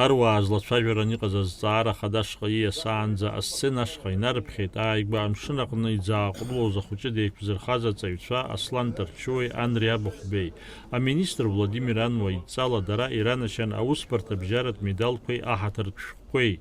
Аруаа злацәажәаран иҟаз азҵаара хадашҟа ииасаанӡа асценашҟа инарыԥхьеит ааигәа амшын аҟны иӡааҟәрылоз ахәыҷы деиқәзырхаз аҵаҩцәа Аслан Тарчуи, Анри Абыхәбеи. Аминистр Владимир Ануа идҵала дара иранашьан аусбарҭабжьаратә медалқәеи аҳаҭыртә шәҟәқәеи.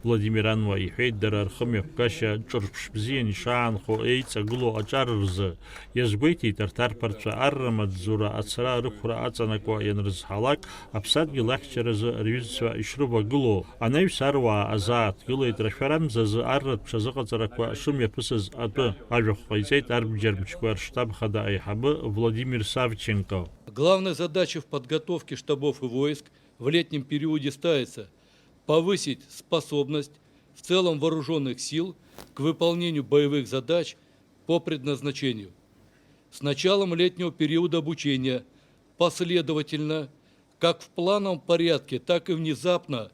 Владимир Ануа иҳәеит дара рхымҩаԥгашьа ҿырԥш бзиан ишаанхо еиҵагылоу аҿар рзы. Иазгәеиҭеит арҭ арԥарцәа аррамаҵзура ацара рықәра аҵанакуа ианрызҳалак аԥсадгьыл ахьчаразы рҩызцәа ишрывагылоу. Анаҩс аруаа азааҭгылеит рашәарамзазы арратә ҽазыҟаҵарақәа шымҩаԥысыз атәы. Ажәахә ҟаиҵеит арбџьар мчқәа рштаб хада аиҳабы Владимир Савченко. Главная задача в подготовке штабов и войск в летнем периоде ставится повысить способность в целом вооруженных сил к выполнению боевых задач по предназначению. С началом летнего периода обучения последовательно, как в плановом порядке, так и внезапно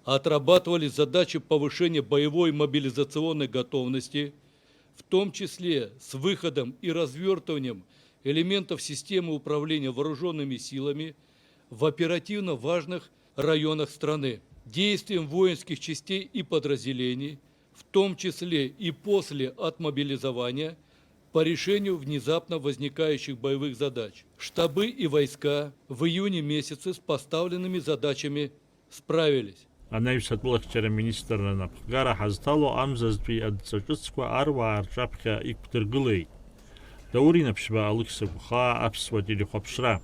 отрабатывались задачи повышения боевой мобилизационной готовности, в том числе с выходом и развертыванием элементов системы управления вооруженными силами в оперативно важных районах страны. Действием воинских частей и подразделений, в том числе и после отмобилизования, по решению внезапно возникающих боевых задач. Штабы и войска в июне месяце с поставленными задачами справились. Анаҩс атәылахьчара министрра напхгара ҳазҭало амзазтәи адҵаҿыцқәа аруаа рҿаԥхьа иқәдыргылеит. Даур Инаԥшьба, Алықьса Гәхаа, Аԥсуа телехәаԥшра.